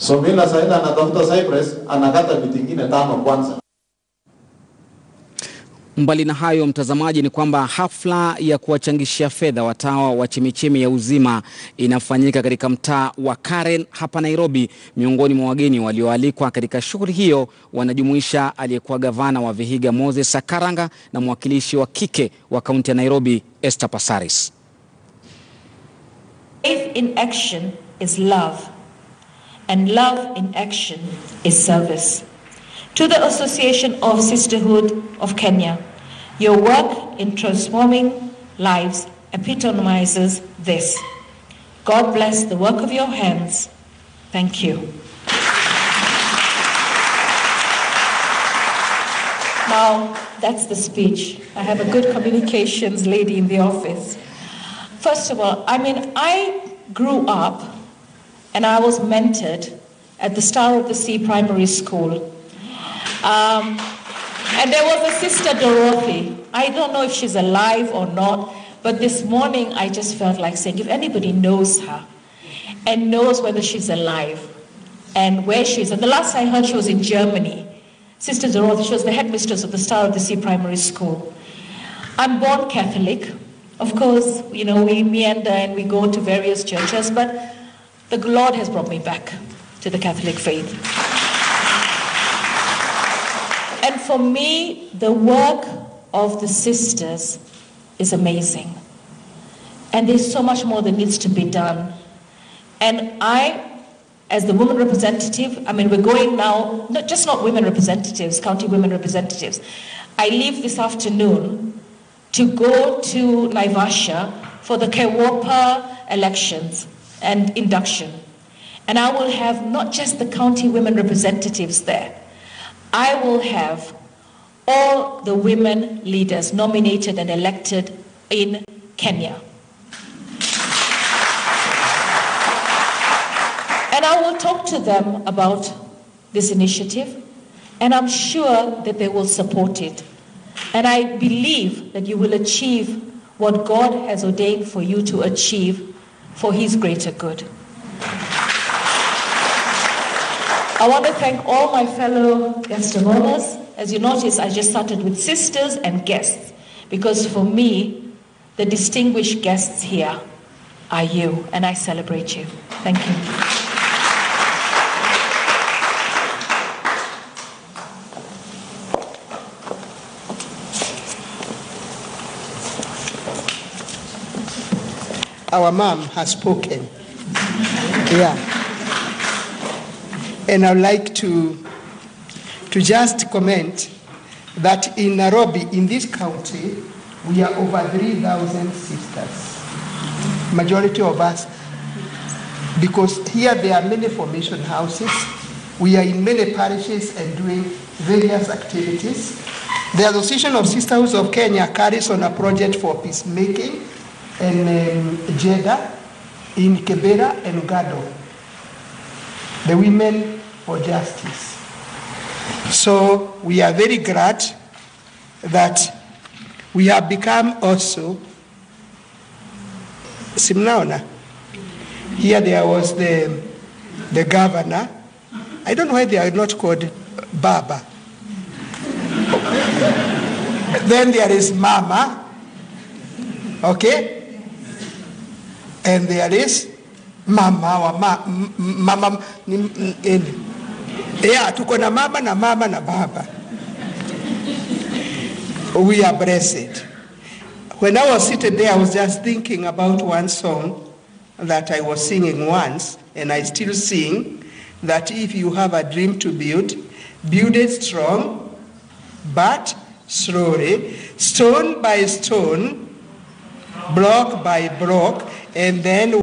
So Mila Saida anatafuta Cyprus, anakata miti ingine 5 kwanza. Mbali na hayo, mtazamaji, ni kwamba hafla ya kuwachangishia fedha watawa wa chechemi ya uzima inafanyika katika mtaa wa Karen hapa Nairobi. Miongoni mwa wageni walioalikwa katika shughuli hiyo wanajumuisha aliyekuwa gavana wa Vihiga Moses Sakaranga na mwakilishi wa kike wa kaunti ya Nairobi Esther Passaris. Faith in action is love, and love in action is service. To the Association of Sisterhood of Kenya, your work in transforming lives epitomizes this. God bless the work of your hands. Thank you. Now, that's the speech. I have a good communications lady in the office. First of all, I grew up and I was mentored at the Star of the Sea Primary School. And there was a sister Dorothy. I don't know if she's alive or not, but this morning I just felt like saying, if anybody knows her and knows whether she's alive and where she is. And the last I heard, she was in Germany. Sister Dorothy, she was the headmistress of the Star of the Sea Primary School. I'm born Catholic. Of course, we meander and we go to various churches, but the Lord has brought me back to the Catholic faith. And for me, the work of the sisters is amazing. And there's so much more that needs to be done. And I, as the women representative, we're going now, not women representatives, county women representatives. I leave this afternoon to go to Naivasha for the Kewapa elections and induction. And I will have not just the county women representatives there, I will have all the women leaders nominated and elected in Kenya. And I will talk to them about this initiative, and I'm sure that they will support it. And I believe that you will achieve what God has ordained for you to achieve for His greater good. I want to thank all my fellow guest of honors. As you notice, I just started with sisters and guests, because for me, the distinguished guests here are you, and I celebrate you. Thank you. Our mom has spoken. Yeah. And I'd like to just comment that in Nairobi, in this county, we are over 3,000 sisters. Majority of us, because here there are many formation houses. We are in many parishes and doing various activities. The Association of Sisterhoods of Kenya carries on a project for peacemaking in Jeddah, in Kibera and Gado. The Women for Justice. So we are very glad that we have become also Simnaona. Here there was the governor. I don't know why they are not called Baba. Then there is Mama, okay? And there is Mama, Mama, yeah, tuko na mama na baba. We are blessed. When I was sitting there, I was just thinking about one song that I was singing once, and I still sing, that if you have a dream to build, build it strong, but slowly, stone by stone, block by block, and then